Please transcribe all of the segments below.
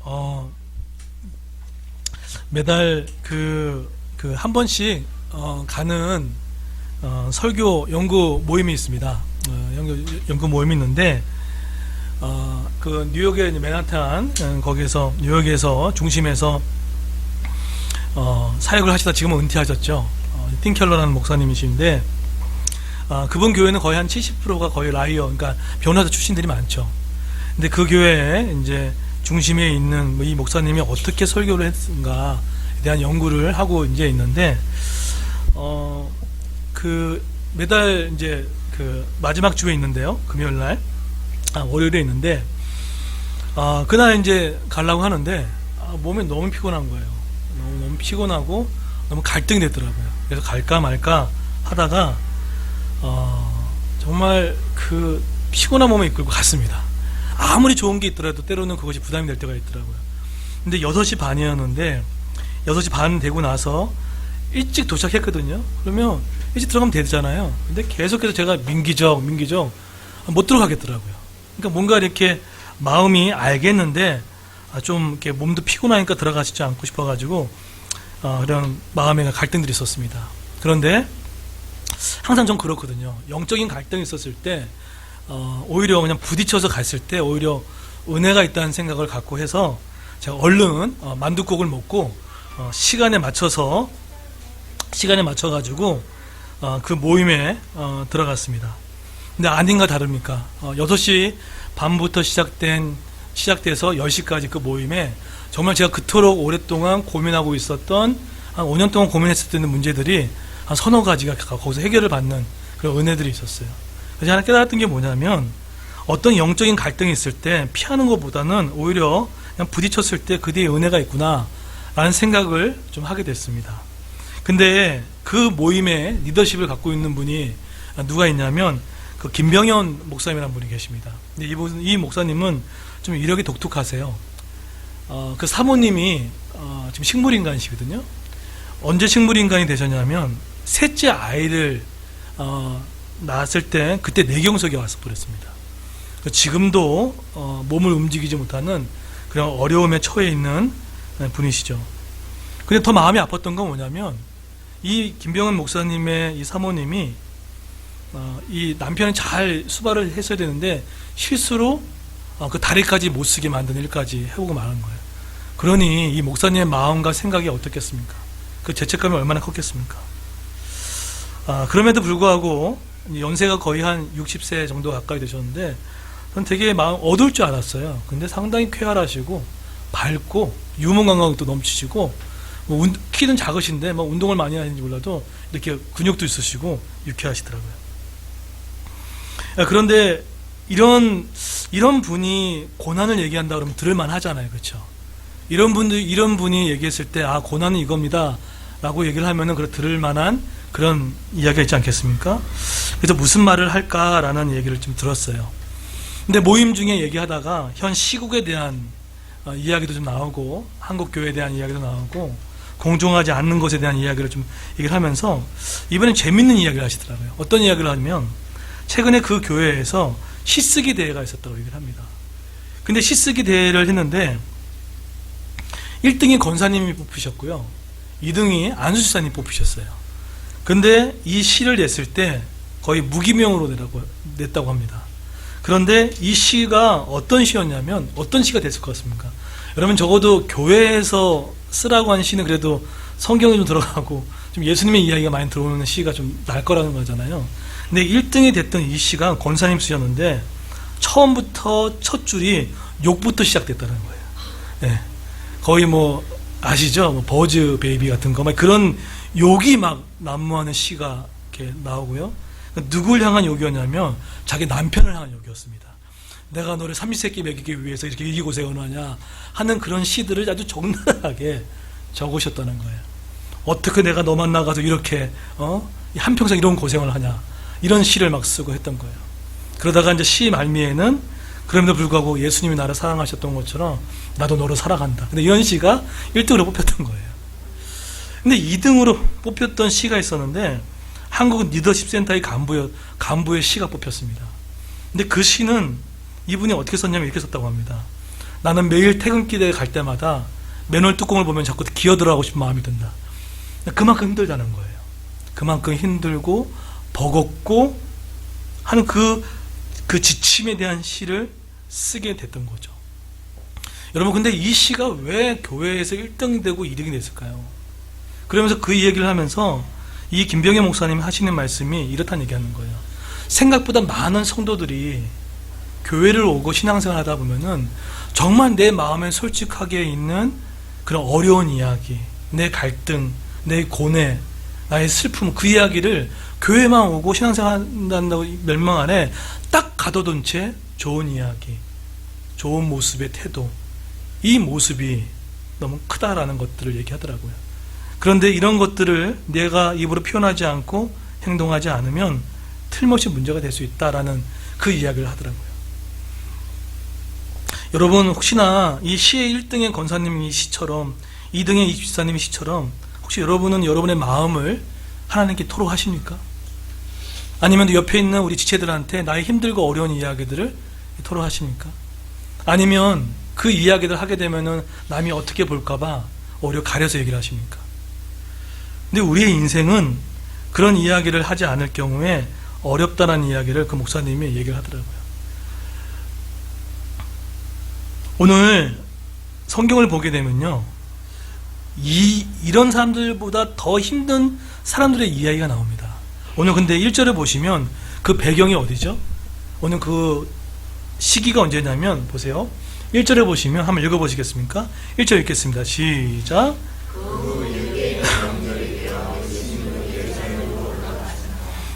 어, 매달 한 번씩 가는 설교 연구 모임이 있습니다. 연구 모임이 있는데 그 뉴욕의 맨하탄 거기에서 뉴욕에서 중심에서 사역을 하시다 지금은 은퇴하셨죠. 틴 켈러라는 목사님이신데 그분 교회는 거의 한 70%가 거의 라이어, 그러니까 변호사 출신들이 많죠. 근데 그 교회에 이제 중심에 있는 이 목사님이 어떻게 설교를 했는가에 대한 연구를 하고 이제 있는데 그 매달 이제 그 마지막 주에 있는데요. 금요일 날, 월요일에 있는데 그날 이제 가려고 하는데 몸이 너무 피곤한 거예요. 너무 피곤하고 너무 갈등이 됐더라고요. 그래서 갈까 말까 하다가 정말 그 피곤한 몸에 이끌고 갔습니다. 아무리 좋은 게 있더라도 때로는 그것이 부담이 될 때가 있더라고요. 근데 6시 반이었는데 6시 반 되고 나서 일찍 도착했거든요. 그러면 일찍 들어가면 되잖아요. 근데 계속해서 제가 민기적 못 들어가겠더라고요. 그러니까 뭔가 이렇게 마음이 알겠는데 좀 이렇게 몸도 피곤하니까 들어가시지 않고 싶어가지고 그런 마음의 갈등들이 있었습니다. 그런데 항상 좀 그렇거든요. 영적인 갈등이 있었을 때 오히려 그냥 부딪혀서 갔을 때 오히려 은혜가 있다는 생각을 갖고 해서 제가 얼른 만둣국을 먹고 시간에 맞춰가지고 그 모임에 들어갔습니다. 근데 아닌가 다릅니까? 6시 반부터 시작돼서 10시까지 그 모임에 정말 제가 그토록 오랫동안 고민하고 있었던 한 5년 동안 고민했었던 문제들이 한 서너 가지가 거기서 해결을 받는 그런 은혜들이 있었어요. 그래서 하나 깨달았던 게 뭐냐면 어떤 영적인 갈등이 있을 때 피하는 것보다는 오히려 그냥 부딪혔을 때 그 뒤에 은혜가 있구나 라는 생각을 좀 하게 됐습니다. 근데 그 모임에 리더십을 갖고 있는 분이 누가 있냐면 그 김병현 목사님이라는 분이 계십니다. 근데 이 목사님은 좀 이력이 독특하세요. 그 사모님이 지금 식물인간이시거든요. 언제 식물인간이 되셨냐면 셋째 아이를 낳았을 때 그때 뇌경색이 와서 버렸습니다. 지금도 몸을 움직이지 못하는 그런 어려움에 처해 있는 분이시죠. 근데 더 마음이 아팠던 건 뭐냐면 이 김병헌 목사님의 이 사모님이 이 남편이 잘 수발을 했어야 되는데 실수로 그 다리까지 못 쓰게 만드는 일까지 해보고 말한 거예요. 그러니 이 목사님의 마음과 생각이 어떻겠습니까? 그 죄책감이 얼마나 컸겠습니까? 그럼에도 불구하고 연세가 거의 한 60세 정도 가까이 되셨는데 저는 되게 마음 어두울 줄 알았어요. 근데 상당히 쾌활하시고 밝고 유머 감각도 넘치시고 키는 작으신데 운동을 많이 하는지 몰라도 이렇게 근육도 있으시고 유쾌하시더라고요. 그런데 이런 분이 고난을 얘기한다 그러면 들을만 하잖아요. 그렇죠? 이런 분이 얘기했을 때 고난은 이겁니다 라고 얘기를 하면은 들을 만한 그런 이야기가 있지 않겠습니까? 그래서 무슨 말을 할까라는 얘기를 좀 들었어요. 근데 모임 중에 얘기하다가 현 시국에 대한 이야기도 좀 나오고 한국 교회에 대한 이야기도 나오고 공정하지 않는 것에 대한 이야기를 좀 얘기를 하면서 이번엔 재밌는 이야기를 하시더라고요. 어떤 이야기를 하냐면 최근에 그 교회에서 시쓰기 대회가 있었다고 얘기를 합니다. 근데 시쓰기 대회를 했는데 1등이 권사님이 뽑히셨고요. 2등이 안수지사님이 뽑히셨어요. 근데 이 시를 냈을 때 거의 무기명으로 냈다고 합니다. 그런데 이 시가 어떤 시였냐면 어떤 시가 됐을 것 같습니까? 여러분 적어도 교회에서 쓰라고 한 시는 그래도 성경에 좀 들어가고 좀 예수님의 이야기가 많이 들어오는 시가 좀 날 거라는 거잖아요. 근데 1등이 됐던 이 시가 권사님 쓰였는데 처음부터 첫 줄이 욕부터 시작됐다는 거예요. 네. 거의 아시죠? 버즈 베이비 같은 거 그런 욕이 막 난무하는 시가 이렇게 나오고요. 누굴 향한 욕이었냐면 자기 남편을 향한 욕이었습니다. 내가 너를 삼시세끼 먹이기 위해서 이렇게 이기고세어하냐 하는 그런 시들을 아주 적나라하게 적으셨다는 거예요. 어떻게 내가 너 만나가서 이렇게 한평생 이런 고생을 하냐 이런 시를 막 쓰고 했던 거예요. 그러다가 이제 시 말미에는 그럼에도 불구하고 예수님이 나를 사랑하셨던 것처럼 나도 너를 사랑한다. 근데 이런 시가 1등으로 뽑혔던 거예요. 근데 2등으로 뽑혔던 시가 있었는데 한국 리더십 센터의 간부의 시가 뽑혔습니다. 근데 그 시는 이분이 어떻게 썼냐면 이렇게 썼다고 합니다. 나는 매일 퇴근길에 갈 때마다 맨홀 뚜껑을 보면 자꾸 기어들어가고 싶은 마음이 든다. 그만큼 힘들다는 거예요. 그만큼 힘들고 버겁고 하는 그 지침에 대한 시를 쓰게 됐던 거죠. 여러분, 근데 이 시가 왜 교회에서 1등이 되고 2등이 됐을까요? 그러면서 그 얘기를 하면서 이 김병현 목사님이 하시는 말씀이 이렇다는 얘기하는 거예요. 생각보다 많은 성도들이 교회를 오고 신앙생활 하다 보면은 정말 내 마음에 솔직하게 있는 그런 어려운 이야기, 내 갈등, 내 고뇌, 나의 슬픔, 그 이야기를 교회만 오고 신앙생활 한다고 멸망 안에 딱 가둬둔 채 좋은 이야기, 좋은 모습의 태도, 이 모습이 너무 크다라는 것들을 얘기하더라고요. 그런데 이런 것들을 내가 입으로 표현하지 않고 행동하지 않으면 틀림없이 문제가 될 수 있다라는 그 이야기를 하더라고요. 여러분, 혹시나 이 시의 1등의 권사님의 시처럼 2등의 이 집사님의 시처럼 혹시 여러분은 여러분의 마음을 하나님께 토로하십니까? 아니면 옆에 있는 우리 지체들한테 나의 힘들고 어려운 이야기들을 토로하십니까? 아니면 그 이야기를 하게 되면은 남이 어떻게 볼까봐 오히려 가려서 얘기를 하십니까? 근데 우리의 인생은 그런 이야기를 하지 않을 경우에 어렵다는 이야기를 그 목사님이 얘기를 하더라고요. 오늘 성경을 보게 되면요, 이런 사람들보다 더 힘든 사람들의 이야기가 나옵니다. 오늘 근데 1절을 보시면 그 배경이 어디죠? 오늘 그 시기가 언제냐면, 보세요. 1절에 보시면 한번 읽어보시겠습니까? 1절 읽겠습니다. 시작.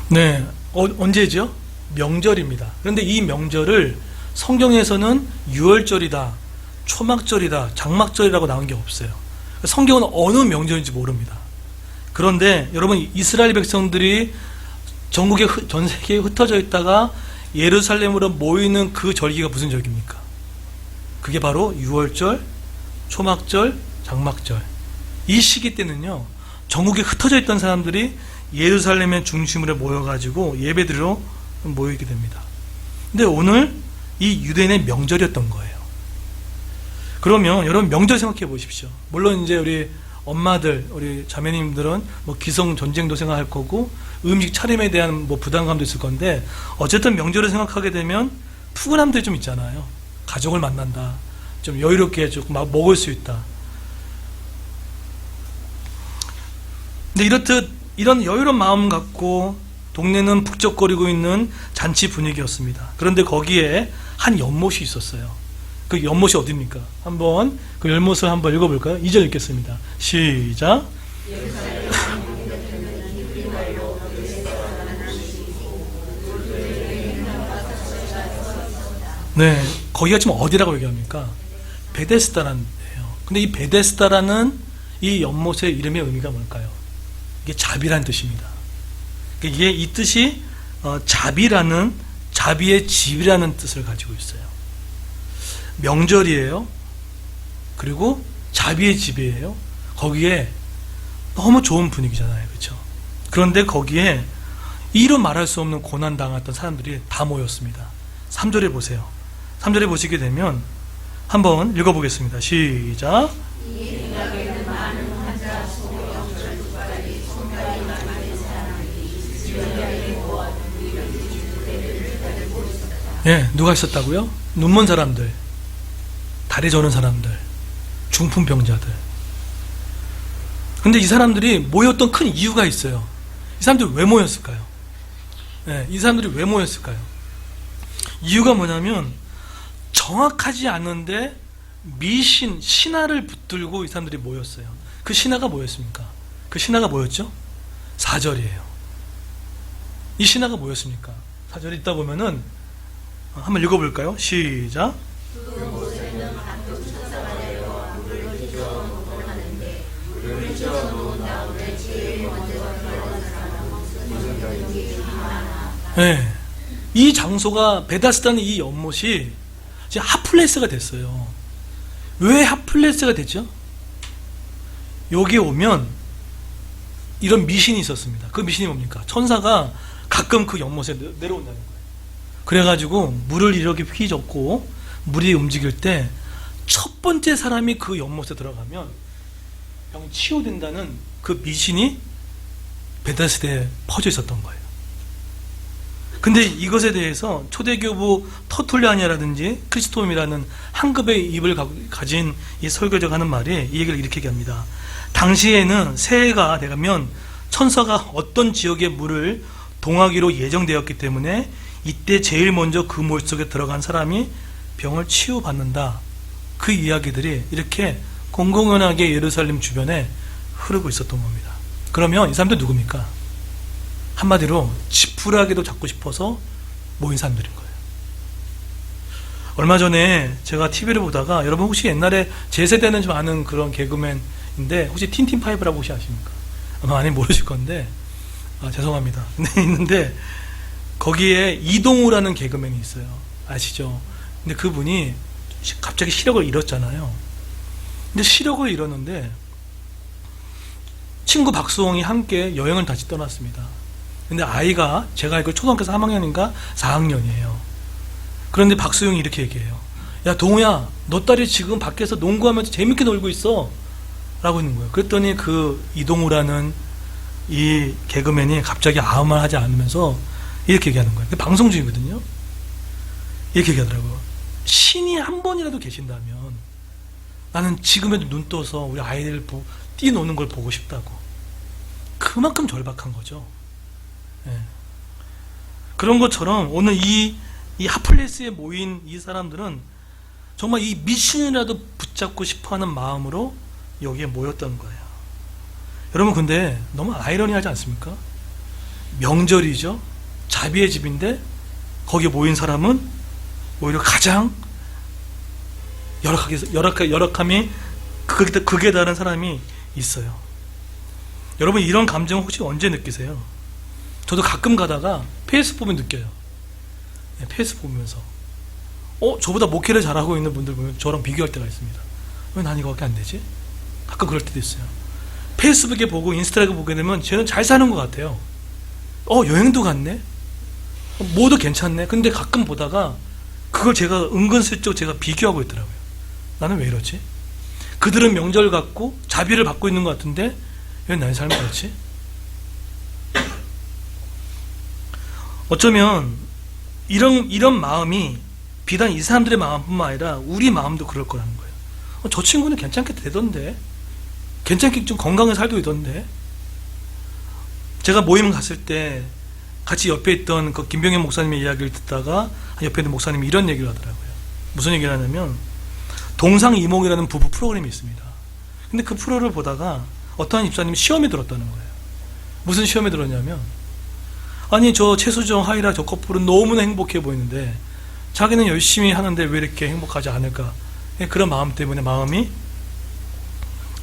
네, 언제죠? 명절입니다. 그런데 이 명절을 성경에서는 유월절이다, 초막절이다, 장막절이라고 나온 게 없어요. 성경은 어느 명절인지 모릅니다. 그런데 여러분, 이스라엘 백성들이 전국에, 전 세계에 흩어져 있다가 예루살렘으로 모이는 그 절기가 무슨 절기입니까? 그게 바로 유월절, 초막절, 장막절. 이 시기 때는요, 전국에 흩어져 있던 사람들이 예루살렘의 중심으로 모여가지고 예배드리러 모이게 됩니다. 근데 오늘 이 유대인의 명절이었던 거예요. 그러면 여러분, 명절 생각해 보십시오. 물론 이제 우리 엄마들, 우리 자매님들은 뭐 기성 전쟁도 생각할 거고 음식 차림에 대한 뭐 부담감도 있을 건데, 어쨌든 명절을 생각하게 되면 푸근함도 좀 있잖아요. 가족을 만난다, 좀 여유롭게 조금 먹을 수 있다. 근데 이렇듯 이런 여유로운 마음 갖고 동네는 북적거리고 있는 잔치 분위기였습니다. 그런데 거기에 한 연못이 있었어요. 그 연못이 어디입니까? 한번 그 연못을 한번 읽어볼까요? 2절 읽겠습니다. 시작. 네, 거기가 지금 어디라고 얘기합니까? 베데스다라는 데예요. 근데 이 베데스다라는 이 연못의 이름의 의미가 뭘까요? 이게 자비라는 뜻입니다. 이게 이 뜻이 자비라는, 자비의 집이라는 뜻을 가지고 있어요. 명절이에요. 그리고 자비의 집이에요. 거기에 너무 좋은 분위기잖아요. 그렇죠? 그런데 거기에 이루 말할 수 없는 고난 당했던 사람들이 다 모였습니다. 3절에 보세요. 3절에 보시게 되면 한번 읽어보겠습니다. 시작. 예, 누가 있었다고요? 눈먼 사람들, 다리 저는 사람들, 중풍병자들. 근데 이 사람들이 모였던 큰 이유가 있어요. 이 사람들이 왜 모였을까요? 예, 이 사람들이 왜 모였을까요? 이유가 뭐냐면 정확하지 않은데 미신, 신화를 붙들고 이 사람들이 모였어요. 그 신화가 뭐였습니까? 그 신화가 뭐였죠? 4절이에요. 이 신화가 뭐였습니까? 4절에 있다 보면은 한번 읽어볼까요? 시작. 네, 이 장소가 베다스다는 이 연못이 이제 핫플레이스가 됐어요. 왜 핫플레이스가 됐죠? 여기 오면 이런 미신이 있었습니다. 그 미신이 뭡니까? 천사가 가끔 그 연못에 내려온다는 거예요. 그래가지고 물을 이렇게 휘젓고 물이 움직일 때 첫 번째 사람이 그 연못에 들어가면 병이 치유된다는 그 미신이 베다스다에 퍼져 있었던 거예요. 근데 이것에 대해서 초대교부 터툴리안이라든지 크리스토움이라는 한 급의 입을 가진 이 설교자가 하는 말이 이 얘기를 이렇게 얘기합니다. 당시에는 새해가 되면 천사가 어떤 지역의 물을 동하기로 예정되었기 때문에 이때 제일 먼저 그 물 속에 들어간 사람이 병을 치유받는다. 그 이야기들이 이렇게 공공연하게 예루살렘 주변에 흐르고 있었던 겁니다. 그러면 이 사람들 누굽니까? 한마디로 지푸라기도 잡고 싶어서 모인 사람들인 거예요. 얼마 전에 제가 TV를 보다가, 여러분 혹시 옛날에 제 세대는 좀 아는 그런 개그맨인데 혹시 틴틴파이브라고 혹시 아십니까? 아마 많이 모르실 건데 죄송합니다. 근데 있는데 거기에 이동우라는 개그맨이 있어요. 아시죠? 근데 그분이 갑자기 시력을 잃었잖아요. 근데 시력을 잃었는데 친구 박수홍이 함께 여행을 다시 떠났습니다. 근데 아이가 제가 알기로 초등학교 3학년인가 4학년이에요. 그런데 박수홍이 이렇게 얘기해요. 야 동우야, 너 딸이 지금 밖에서 농구하면서 재밌게 놀고 있어 라고 있는 거예요. 그랬더니 그 이동우라는 이 개그맨이 갑자기 아무 말 하지 않으면서 이렇게 얘기하는 거예요. 방송 중이거든요. 이렇게 얘기하더라고요. 신이 한 번이라도 계신다면 나는 지금에도 눈 떠서 우리 아이들 뛰노는 걸 보고 싶다고. 그만큼 절박한 거죠. 예. 그런 것처럼 오늘 이 핫플레스에 모인 이 사람들은 정말 이 미신이라도 붙잡고 싶어하는 마음으로 여기에 모였던 거예요. 여러분 근데 너무 아이러니하지 않습니까? 명절이죠. 자비의 집인데 거기에 모인 사람은 오히려 가장 열악함이 극에 달한 사람이 있어요. 여러분 이런 감정 혹시 언제 느끼세요? 저도 가끔 가다가 페이스 보면 느껴요. 네, 페이스 보면서 저보다 목회를 잘하고 있는 분들 보면 저랑 비교할 때가 있습니다. 왜 난 이거밖에 안 되지? 가끔 그럴 때도 있어요. 페이스북에 보고 인스타그램 보게 되면 쟤는 잘 사는 것 같아요. 여행도 갔네? 뭐도 괜찮네? 근데 가끔 보다가 그걸 제가 은근슬쩍 제가 비교하고 있더라고요. 나는 왜 이러지? 그들은 명절 갖고 자비를 받고 있는 것 같은데 왜 나의 삶은 그렇지? 어쩌면 이런 마음이 비단 이 사람들의 마음뿐만 아니라 우리 마음도 그럴 거라는 거예요. 저 친구는 괜찮게 되던데, 괜찮게 좀 건강하게 살고 있던데. 제가 모임 갔을 때 같이 옆에 있던 그 김병현 목사님의 이야기를 듣다가 옆에 있는 목사님이 이런 얘기를 하더라고요. 무슨 얘기를 하냐면 동상이몽이라는 부부 프로그램이 있습니다. 근데 그 프로를 보다가 어떠한 집사님이 시험에 들었다는 거예요. 무슨 시험에 들었냐면, 아니 저 최수정, 하이라 저 커플은 너무나 행복해 보이는데 자기는 열심히 하는데 왜 이렇게 행복하지 않을까? 그런 마음 때문에 마음이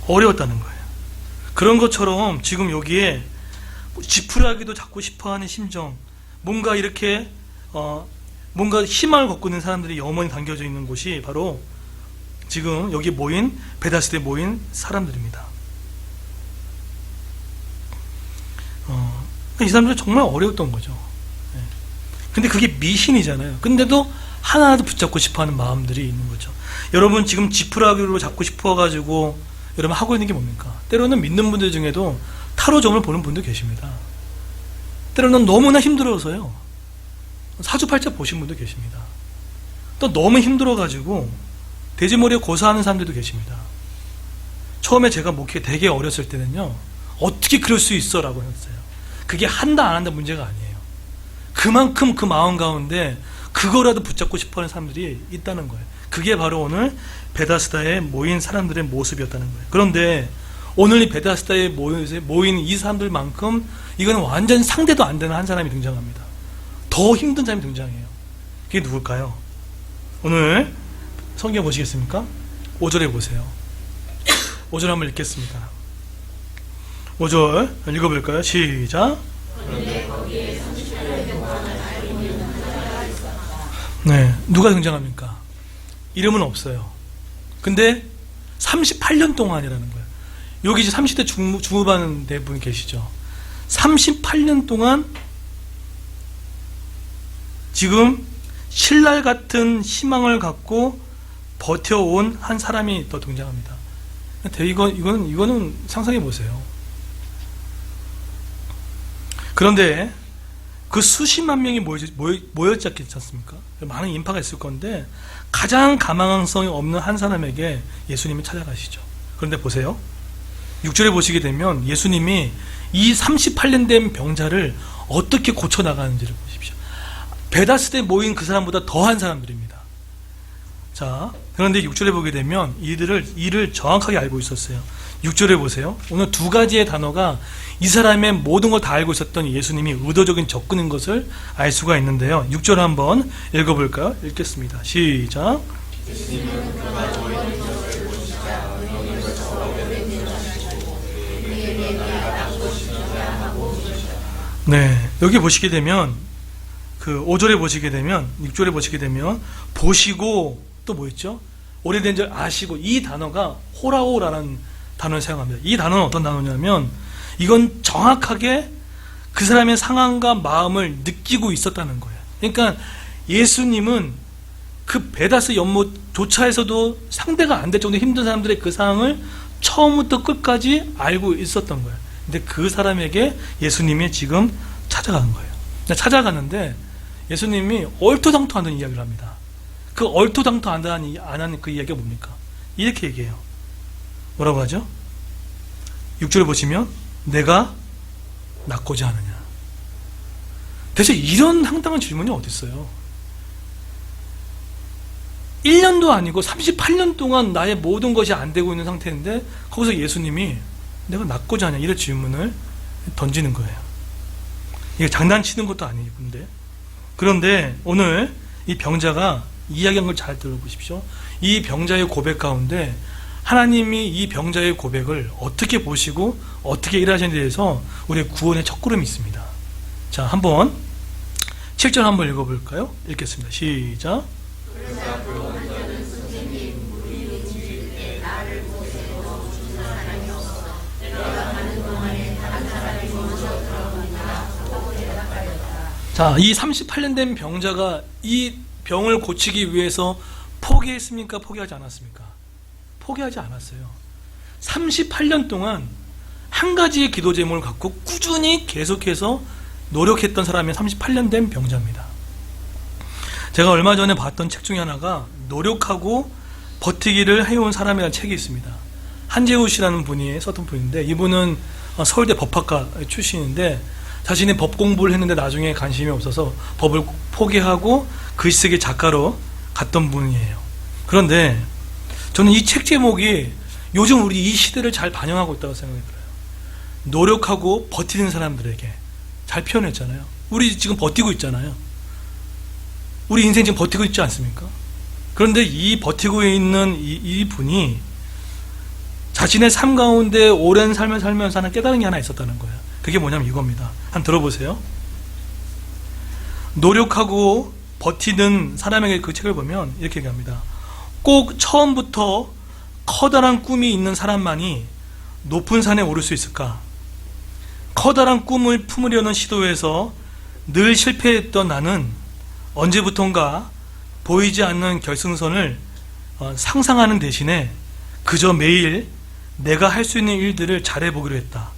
어려웠다는 거예요. 그런 것처럼 지금 여기에 지푸라기도 잡고 싶어하는 심정, 뭔가 이렇게 뭔가 희망을 걷고 있는 사람들이 영원히 담겨져 있는 곳이 바로 지금 여기 모인 베다스다에 모인 사람들입니다. 이 사람들은 정말 어려웠던 거죠. 근데 그게 미신이잖아요. 근데도 하나라도 붙잡고 싶어하는 마음들이 있는 거죠. 여러분 지금 지푸라기로 잡고 싶어가지고 여러분 하고 있는 게 뭡니까? 때로는 믿는 분들 중에도 타로점을 보는 분도 계십니다. 때로는 너무나 힘들어서요 사주팔자 보신 분도 계십니다. 또 너무 힘들어가지고 돼지머리에 고사하는 사람들도 계십니다. 처음에 제가 목회 되게 어렸을 때는요, 어떻게 그럴 수 있어? 라고 했어요. 그게 한다 안 한다 문제가 아니에요. 그만큼 그 마음 가운데 그거라도 붙잡고 싶어하는 사람들이 있다는 거예요. 그게 바로 오늘 베다스다에 모인 사람들의 모습이었다는 거예요. 그런데 오늘 이 베다스다에 모인 이 사람들만큼 이거는 완전 상대도 안 되는 한 사람이 등장합니다. 더 힘든 사람이 등장해요. 그게 누굴까요? 오늘 성경 보시겠습니까? 5절에 보세요. 5절 한번 읽겠습니다. 5절 읽어볼까요? 시작. 네, 누가 등장합니까? 이름은 없어요. 근데 38년 동안이라는 거예요. 여기 이제 30대 중후반 네 분 계시죠. 38년 동안 지금 신랄 같은 희망을 갖고 버텨온 한 사람이 더 등장합니다. 이거는 상상해 보세요. 그런데 그 수십만 명이 모였지 않습니까? 많은 인파가 있을 건데 가장 가망성이 없는 한 사람에게 예수님이 찾아가시죠. 그런데 보세요. 6절에 보시게 되면 예수님이 이 38년 된 병자를 어떻게 고쳐나가는지를 보십시오. 베다스다에 모인 그 사람보다 더한 사람들입니다. 자, 그런데 6절에 보게 되면 이를 정확하게 알고 있었어요. 6절에 보세요. 오늘 두 가지의 단어가 이 사람의 모든 걸 다 알고 있었던 예수님이 의도적인 접근인 것을 알 수가 있는데요. 6절 한번 읽어볼까요? 읽겠습니다. 시작. 네, 여기 보시게 되면 그 5절에 보시게 되면 6절에 보시게 되면 보시고 또 뭐 있죠? 오래된 줄 아시고 이 단어가 호라오라는 단어를 사용합니다. 이 단어는 어떤 단어냐면 이건 정확하게 그 사람의 상황과 마음을 느끼고 있었다는 거예요. 그러니까 예수님은 그 베다스 연못조차에서도 상대가 안 될 정도로 힘든 사람들의 그 상황을 처음부터 끝까지 알고 있었던 거예요. 근데 그 사람에게 예수님이 지금 찾아간 거예요. 찾아가는데 예수님이 얼토당토하는 이야기를 합니다. 그 얼토당토 안 하는 그 이야기가 뭡니까? 이렇게 얘기해요. 뭐라고 하죠? 6절을 보시면 내가 낫고자 하느냐. 대체 이런 황당한 질문이 어디 있어요? 1년도 아니고 38년 동안 나의 모든 것이 안 되고 있는 상태인데 거기서 예수님이 내가 낫고자 하냐 이런 질문을 던지는 거예요. 이게 장난치는 것도 아니군데. 그런데 오늘 이 병자가 이야기한 걸 잘 들어보십시오. 이 병자의 고백 가운데 하나님이 이 병자의 고백을 어떻게 보시고 어떻게 일하시는지에 대해서 우리의 구원의 첫걸음이 있습니다. 자, 한번 7절 한번 읽어볼까요? 읽겠습니다. 시작. 자, 이 38년 된 병자가 이 병을 고치기 위해서 포기했습니까? 포기하지 않았습니까? 포기하지 않았어요. 38년 동안 한 가지의 기도 제목을 갖고 꾸준히 계속해서 노력했던 사람이 38년 된 병자입니다. 제가 얼마 전에 봤던 책 중에 하나가 노력하고 버티기를 해온 사람이라는 책이 있습니다. 한재우 씨라는 분이 썼던 분인데 이분은 서울대 법학과 출신인데 자신이 법 공부를 했는데 나중에 관심이 없어서 법을 포기하고 글쓰기 작가로 갔던 분이에요. 그런데 저는 이 책 제목이 요즘 우리 이 시대를 잘 반영하고 있다고 생각이 들어요. 노력하고 버티는 사람들에게 잘 표현했잖아요. 우리 지금 버티고 있잖아요. 우리 인생 지금 버티고 있지 않습니까? 그런데 이 버티고 있는 이 분이 자신의 삶 가운데 오랜 삶을 살면서 하는 깨달은 게 하나 있었다는 거예요. 그게 뭐냐면 이겁니다. 한번 들어보세요. 노력하고 버티는 사람에게 그 책을 보면 이렇게 얘기합니다. 꼭 처음부터 커다란 꿈이 있는 사람만이 높은 산에 오를 수 있을까? 커다란 꿈을 품으려는 시도에서 늘 실패했던 나는 언제부턴가 보이지 않는 결승선을 상상하는 대신에 그저 매일 내가 할 수 있는 일들을 잘해보기로 했다.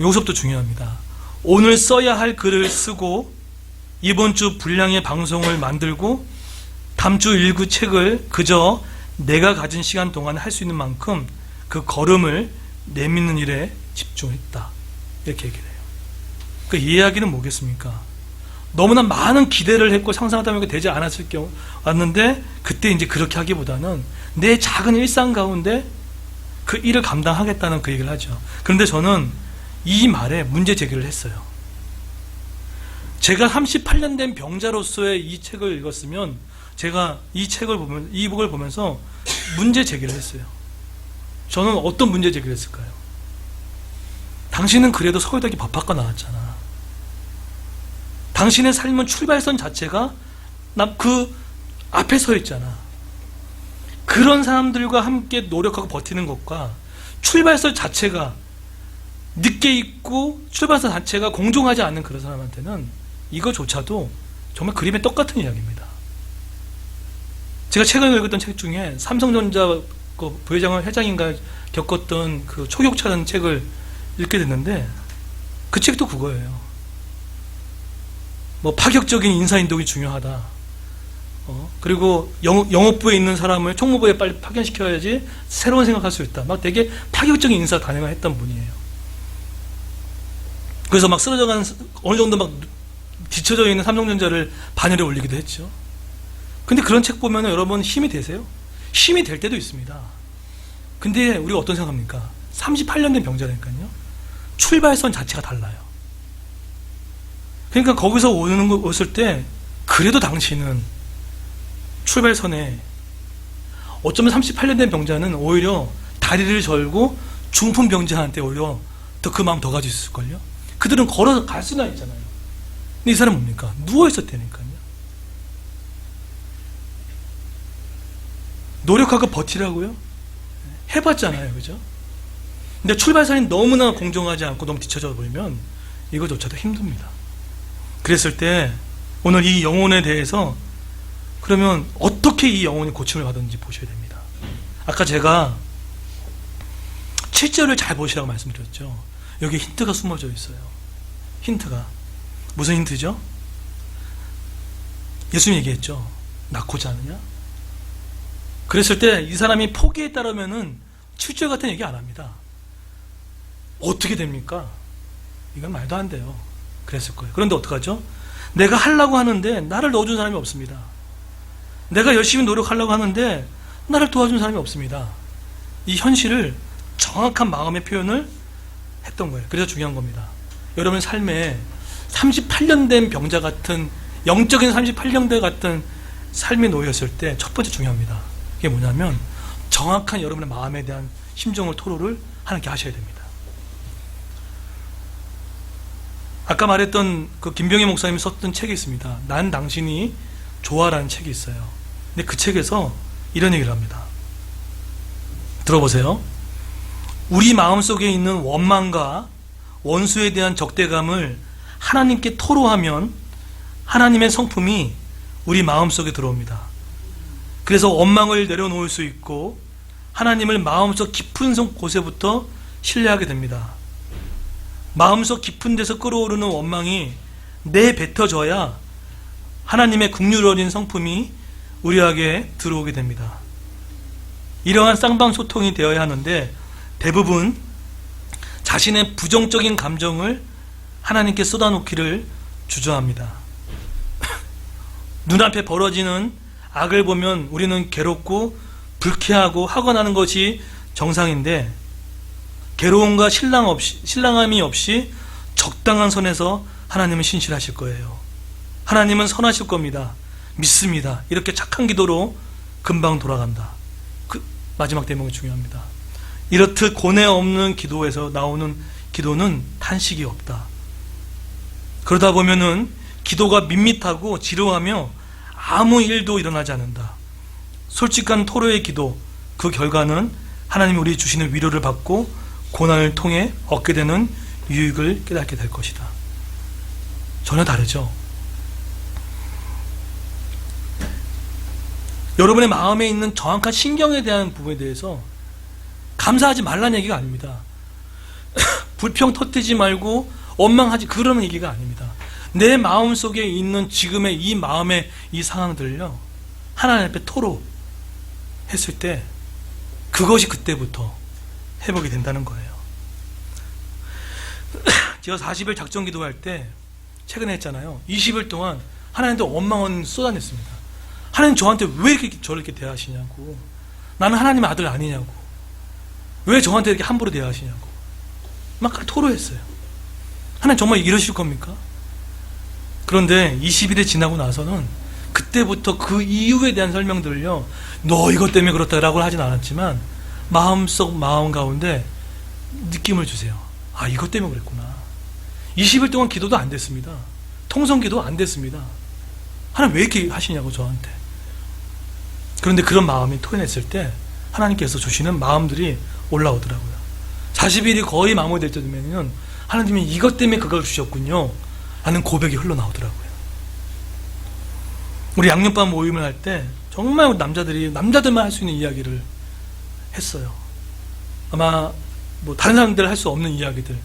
여기서부터 중요합니다. 오늘 써야 할 글을 쓰고 이번 주 분량의 방송을 만들고 다음 주 읽을 책을 그저 내가 가진 시간 동안 할 수 있는 만큼 그 걸음을 내딛는 일에 집중했다. 이렇게 얘기를 해요. 그러니까 이 이야기는 뭐겠습니까? 너무나 많은 기대를 했고 상상하다 보니까 되지 않았을 경우 왔는데 그때 이제 그렇게 하기보다는 내 작은 일상 가운데 그 일을 감당하겠다는 그 얘기를 하죠. 그런데 저는 이 말에 문제 제기를 했어요. 제가 38년 된 병자로서의 이 책을 읽었으면 제가 이 북을 보면서 문제 제기를 했어요. 저는 어떤 문제 제기를 했을까요? 당신은 그래도 서울대학교 법학과 나왔잖아. 당신의 삶은 출발선 자체가 그 앞에 서 있잖아. 그런 사람들과 함께 노력하고 버티는 것과 출발선 자체가 늦게 있고 출발선 자체가 공정하지 않는 그런 사람한테는 이거조차도 정말 그림의 똑같은 이야기입니다. 제가 최근에 읽었던 책 중에 삼성전자 그 부회장은 회장인가 겪었던 그 초격차라는 책을 읽게 됐는데 그 책도 그거예요. 뭐 파격적인 인사인독이 중요하다. 그리고 영업부에 있는 사람을 총무부에 빨리 파견시켜야지 새로운 생각할 수 있다. 막 되게 파격적인 인사 단행을 했던 분이에요. 그래서 막 쓰러져가는 어느 정도 막 뒤쳐져 있는 삼성전자를 반열에 올리기도 했죠. 근데 그런 책 보면 여러분 힘이 되세요? 힘이 될 때도 있습니다. 근데 우리가 어떤 생각합니까? 38년 된 병자라니까요. 출발선 자체가 달라요. 그러니까 거기서 왔을 때 그래도 당신은 출발선에 어쩌면 38년 된 병자는 오히려 다리를 절고 중풍 병자한테 오히려 더 그 마음 더 가지고 있을걸요. 그들은 걸어서 갈 수나 있잖아요. 근데 이 사람은 뭡니까? 누워있었다니까요. 노력하고 버티라고요? 해봤잖아요. 그죠? 근데 출발선이 너무나 공정하지 않고 너무 뒤쳐져 버리면 이거조차도 힘듭니다. 그랬을 때 오늘 이 영혼에 대해서 그러면 어떻게 이 영혼이 고침을 받았는지 보셔야 됩니다. 아까 제가 7절을 잘 보시라고 말씀드렸죠. 여기 힌트가 숨어져 있어요. 힌트가 무슨 힌트죠? 예수님 얘기했죠. 낳고자 하느냐? 그랬을 때 이 사람이 포기에 따르면은 7절 같은 얘기 안 합니다. 어떻게 됩니까? 이건 말도 안 돼요. 그랬을 거예요. 그런데 어떡하죠? 내가 하려고 하는데 나를 넣어준 사람이 없습니다. 내가 열심히 노력하려고 하는데 나를 도와준 사람이 없습니다. 이 현실을 정확한 마음의 표현을 했던 거예요. 그래서 중요한 겁니다. 여러분 삶에 38년 된 병자 같은 영적인 38년 같은 삶에 놓였을 때 첫 번째 중요합니다. 그게 뭐냐면 정확한 여러분의 마음에 대한 심정을 토로를 하나님께 하셔야 됩니다. 아까 말했던 그 김병희 목사님이 썼던 책이 있습니다. 난 당신이 좋아라는 책이 있어요. 근데 그 책에서 이런 얘기를 합니다. 들어보세요. 우리 마음속에 있는 원망과 원수에 대한 적대감을 하나님께 토로하면 하나님의 성품이 우리 마음속에 들어옵니다. 그래서 원망을 내려놓을 수 있고 하나님을 마음속 깊은 곳에부터 신뢰하게 됩니다. 마음속 깊은 데서 끓어오르는 원망이 내뱉어져야 하나님의 긍휼 어린 성품이 우리에게 들어오게 됩니다. 이러한 쌍방소통이 되어야 하는데 대부분 자신의 부정적인 감정을 하나님께 쏟아놓기를 주저합니다. 눈앞에 벌어지는 악을 보면 우리는 괴롭고 불쾌하고 화가 나는 것이 정상인데 괴로움과 신랑함이 없이 적당한 선에서 하나님은 신실하실 거예요. 하나님은 선하실 겁니다. 믿습니다. 이렇게 착한 기도로 금방 돌아간다. 그 마지막 대목이 중요합니다. 이렇듯 고뇌 없는 기도에서 나오는 기도는 탄식이 없다. 그러다 보면은 기도가 밋밋하고 지루하며 아무 일도 일어나지 않는다. 솔직한 토로의 기도, 그 결과는 하나님이 우리 주시는 위로를 받고 고난을 통해 얻게 되는 유익을 깨닫게 될 것이다. 전혀 다르죠. 여러분의 마음에 있는 정확한 신경에 대한 부분에 대해서 감사하지 말라는 얘기가 아닙니다. 불평 터뜨리지 말고 원망하지 그러는 얘기가 아닙니다. 내 마음속에 있는 지금의 이 마음의 이 상황들을요 하나님 앞에 토로했을 때 그것이 그때부터 회복이 된다는 거예요. 제가 40일 작정 기도할 때 최근에 했잖아요. 20일 동안 하나님한테 원망은 쏟아냈습니다. 하나님 저한테 왜 이렇게 저를 이렇게 대하시냐고. 나는 하나님의 아들 아니냐고. 왜 저한테 이렇게 함부로 대하시냐고. 막 토로했어요. 하나님 정말 이러실 겁니까? 그런데 20일이 지나고 나서는 그때부터 그 이유에 대한 설명들을요 너 이것 때문에 그렇다라고 하진 않았지만 마음속 마음 가운데 느낌을 주세요. 아 이것 때문에 그랬구나. 20일 동안 기도도 안 됐습니다. 통성기도 안 됐습니다. 하나님 왜 이렇게 하시냐고 저한테. 그런데 그런 마음이 토해냈을 때 하나님께서 주시는 마음들이 올라오더라고요. 40일이 거의 마무리될 때 되면 하나님이 이것 때문에 그걸 주셨군요 라는 고백이 흘러나오더라고요. 우리 양념밥 모임을 할 때 정말 남자들만 할 수 있는 이야기를 했어요. 아마 뭐 다른 사람들 할 수 없는 이야기들.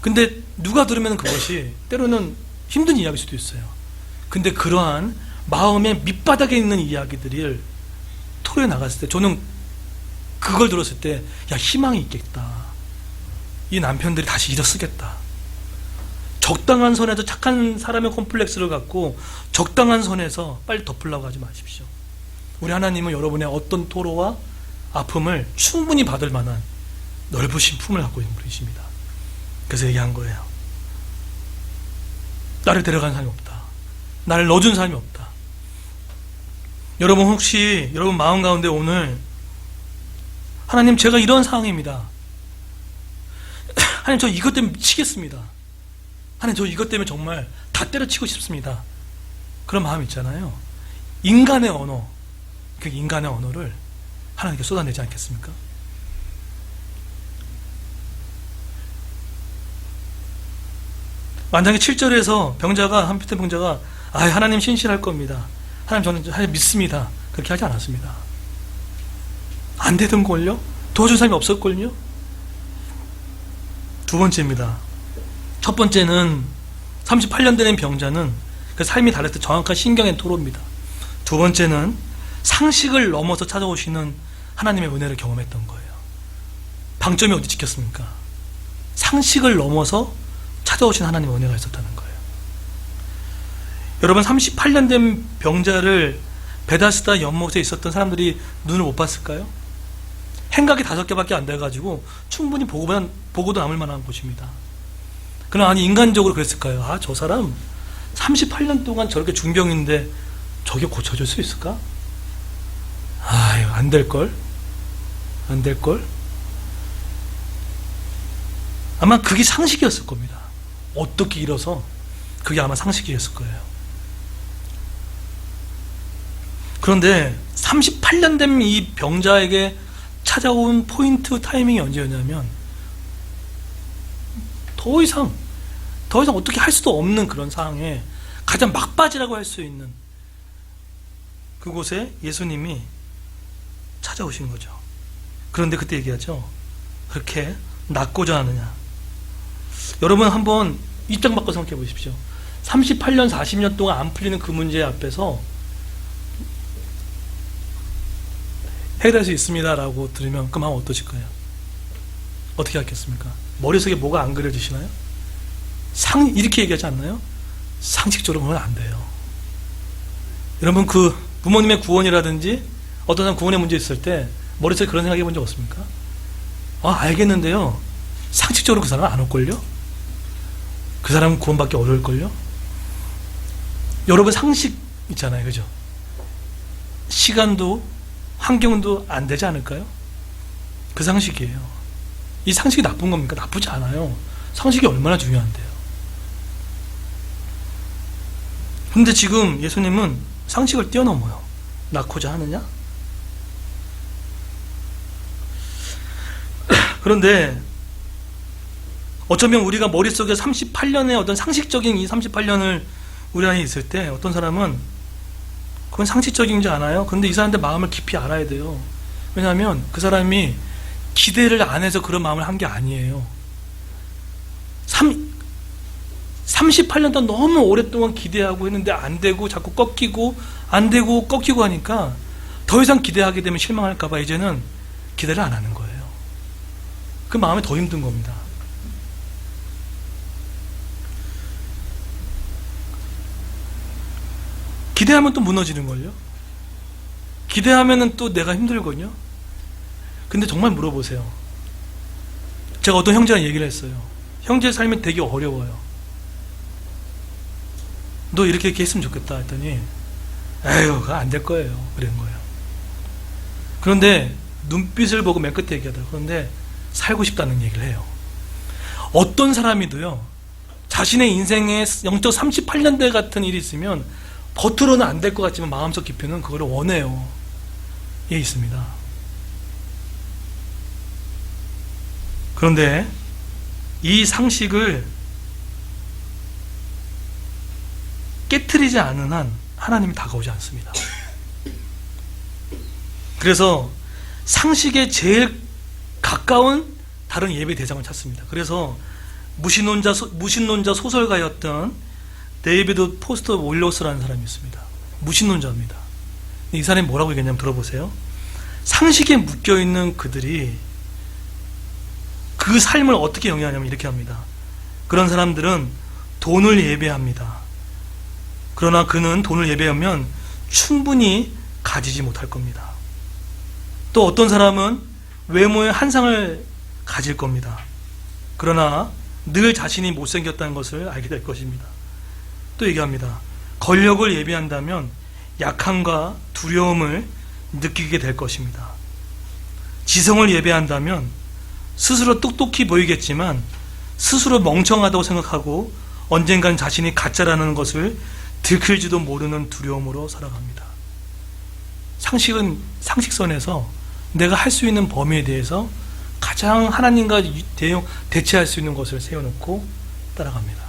근데 누가 들으면 그것이 때로는 힘든 이야기일 수도 있어요. 근데 그러한 마음의 밑바닥에 있는 이야기들을 토로에 나갔을 때 저는 그걸 들었을 때 야, 희망이 있겠다. 이 남편들이 다시 일어서겠다. 적당한 선에서 착한 사람의 콤플렉스를 갖고 적당한 선에서 빨리 덮으려고 하지 마십시오. 우리 하나님은 여러분의 어떤 토로와 아픔을 충분히 받을 만한 넓으신 품을 갖고 있는 분이십니다. 그래서 얘기한 거예요. 나를 데려간 사람이 없다. 나를 넣어준 사람이 없다. 여러분 혹시 여러분 마음 가운데 오늘 하나님 제가 이런 상황입니다. 하나님 저 이것 때문에 미치겠습니다. 하나님 저 이것 때문에 정말 다 때려치고 싶습니다. 그런 마음 있잖아요. 인간의 언어, 그 인간의 언어를 하나님께 쏟아내지 않겠습니까? 만장에 7절에서 한피테 병자가 하나님 신실할 겁니다. 하나님 저는 하나님 믿습니다. 그렇게 하지 않았습니다. 안 되던걸요? 도와준 사람이 없었걸요? 두 번째입니다. 첫 번째는 38년 된 병자는 그 삶이 달랐을 때 정확한 신경의 토로입니다. 두 번째는 상식을 넘어서 찾아오시는 하나님의 은혜를 경험했던 거예요. 방점이 어디 찍혔습니까? 상식을 넘어서 찾아오신 하나님의 은혜가 있었다는 거예요. 여러분 38년 된 병자를 베다스다 연못에 있었던 사람들이 눈을 못 봤을까요? 행각이 5개밖에 안 돼가지고 충분히 보고도 남을 만한 곳입니다. 그러나 아니 인간적으로 그랬을까요? 저 사람 38년 동안 저렇게 중병인데 저게 고쳐줄 수 있을까? 안 될걸? 안 될걸? 아마 그게 상식이었을 겁니다. 어떻게 일어서 그게 아마 상식이었을 거예요. 그런데 38년 된 이 병자에게 찾아온 포인트 타이밍이 언제였냐면 더 이상 어떻게 할 수도 없는 그런 상황에 가장 막바지라고 할 수 있는 그곳에 예수님이 찾아오신 거죠. 그런데 그때 얘기하죠. 그렇게 낫고자 하느냐. 여러분 한번 입장 바꿔 생각해 보십시오. 38년 40년 동안 안 풀리는 그 문제 앞에서 해결할 수 있습니다 라고 들으면 그 마음 어떠실 거예요? 어떻게 하겠습니까? 머릿속에 뭐가 안 그려지시나요? 이렇게 얘기하지 않나요? 상식적으로 보면 안 돼요. 여러분 그 부모님의 구원이라든지 어떤 사람 구원의 문제 있을 때 머릿속에 그런 생각 해본 적 없습니까? 알겠는데요. 상식적으로 그 사람은 안 올걸요? 그 사람은 구원받기 어려울걸요? 여러분 상식 있잖아요. 그죠? 시간도 환경도 안 되지 않을까요? 그 상식이에요. 이 상식이 나쁜 겁니까? 나쁘지 않아요. 상식이 얼마나 중요한데요. 근데 지금 예수님은 상식을 뛰어넘어요. 낳고자 하느냐? 그런데 어쩌면 우리가 머릿속에 38년의 어떤 상식적인 이 38년을 우리 안에 있을 때 어떤 사람은 그건 상식적인지 않아요? 근데 이 사람들 마음을 깊이 알아야 돼요. 왜냐하면 그 사람이 기대를 안 해서 그런 마음을 한 게 아니에요. 38년 동안 너무 오랫동안 기대하고 했는데 안 되고 자꾸 꺾이고 안 되고 꺾이고 하니까 더 이상 기대하게 되면 실망할까봐 이제는 기대를 안 하는 거예요. 그 마음이 더 힘든 겁니다. 기대하면 또 무너지는걸요? 기대하면 또 내가 힘들거든요? 근데 정말 물어보세요. 제가 어떤 형제랑 얘기를 했어요. 형제 삶이 되게 어려워요. 너 이렇게 했으면 좋겠다 했더니 그거 안 될 거예요. 그런 거예요. 그런데 눈빛을 보고 맨 끝에 얘기하더라고요. 그런데 살고 싶다는 얘기를 해요. 어떤 사람이도요. 자신의 인생에 영적 38년대 같은 일이 있으면 겉으로는 안 될 것 같지만 마음속 깊이는 그걸 원해요. 예, 있습니다. 그런데 이 상식을 깨트리지 않는 한 하나님이 다가오지 않습니다. 그래서 상식에 제일 가까운 다른 예배 대상을 찾습니다. 그래서 무신론자 소설가였던 데이비드 포스터 윌로스라는 사람이 있습니다. 무신론자입니다. 이 사람이 뭐라고 얘기했냐면 들어보세요. 상식에 묶여있는 그들이 그 삶을 어떻게 영위하냐면 이렇게 합니다. 그런 사람들은 돈을 예배합니다. 그러나 그는 돈을 예배하면 충분히 가지지 못할 겁니다. 또 어떤 사람은 외모의 한상을 가질 겁니다. 그러나 늘 자신이 못생겼다는 것을 알게 될 것입니다. 또 얘기합니다. 권력을 예배한다면 약함과 두려움을 느끼게 될 것입니다. 지성을 예배한다면 스스로 똑똑히 보이겠지만 스스로 멍청하다고 생각하고 언젠간 자신이 가짜라는 것을 들킬지도 모르는 두려움으로 살아갑니다. 상식은 상식선에서 내가 할 수 있는 범위에 대해서 가장 하나님과 대체할 수 있는 것을 세워놓고 따라갑니다.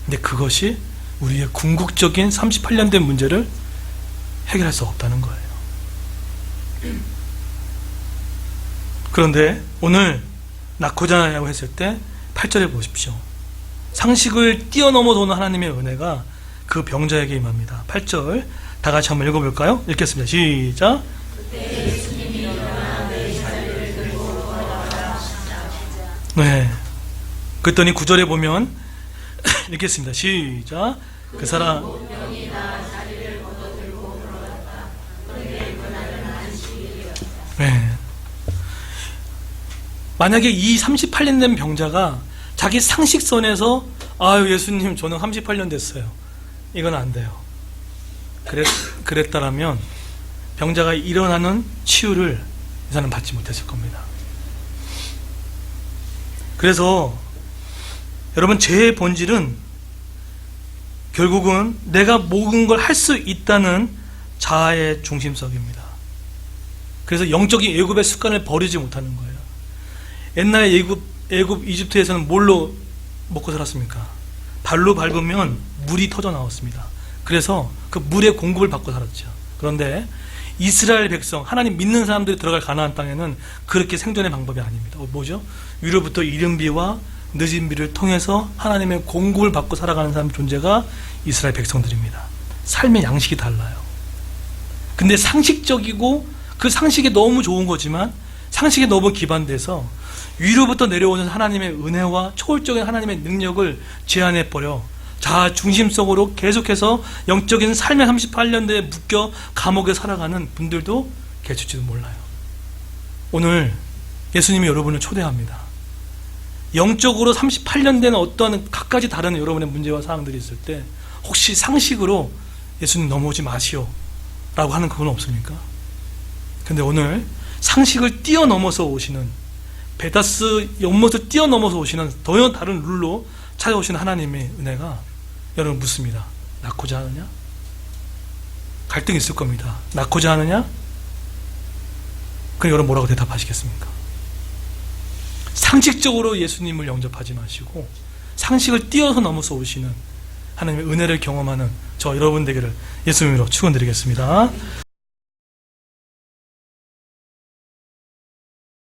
근데 그것이 우리의 궁극적인 38년 된 문제를 해결할 수 없다는 거예요. 그런데 오늘 낳고자 하냐고 했을 때 8절에 보십시오. 상식을 뛰어넘어서는 하나님의 은혜가 그 병자에게 임합니다. 8절 다 같이 한번 읽어볼까요? 읽겠습니다. 시작. 네. 그랬더니 9절에 보면 읽겠습니다. 시작. 그 사람 네. 만약에 이 38년 된 병자가 자기 상식선에서 아유 예수님 저는 38년 됐어요. 이건 안 돼요. 그랬다라면 병자가 일어나는 치유를 이 사람은 받지 못했을 겁니다. 그래서 여러분 죄의 본질은 결국은 내가 모든 걸 할 수 있다는 자아의 중심성입니다. 그래서 영적인 애굽의 습관을 버리지 못하는 거예요. 옛날에 애굽 이집트에서는 뭘로 먹고 살았습니까? 발로 밟으면 물이 터져 나왔습니다. 그래서 그 물의 공급을 받고 살았죠. 그런데 이스라엘 백성, 하나님 믿는 사람들이 들어갈 가나안 땅에는 그렇게 생존의 방법이 아닙니다. 뭐죠? 위로부터 이른 비와 늦은 비를 통해서 하나님의 공급을 받고 살아가는 사람 존재가 이스라엘 백성들입니다. 삶의 양식이 달라요. 근데 상식적이고 그 상식이 너무 좋은 거지만 상식에 너무 기반돼서 위로부터 내려오는 하나님의 은혜와 초월적인 하나님의 능력을 제한해버려 자아 중심성으로 계속해서 영적인 삶의 38년대에 묶여 감옥에 살아가는 분들도 계실지도 몰라요. 오늘 예수님이 여러분을 초대합니다. 영적으로 38년 된 어떠한 각가지 다른 여러분의 문제와 사항들이 있을 때 혹시 상식으로 예수님 넘어오지 마시오 라고 하는 그건 없습니까? 근데 오늘 상식을 뛰어넘어서 오시는 베다스 연못을 뛰어넘어서 오시는 더 다른 룰로 찾아오시는 하나님의 은혜가 여러분 묻습니다. 낳고자 하느냐? 갈등이 있을 겁니다. 낳고자 하느냐? 그럼 여러분 뭐라고 대답하시겠습니까? 상식적으로 예수님을 영접하지 마시고 상식을 뛰어서 넘어서 오시는 하나님의 은혜를 경험하는 저 여러분 되기를 예수님으로 축원드리겠습니다.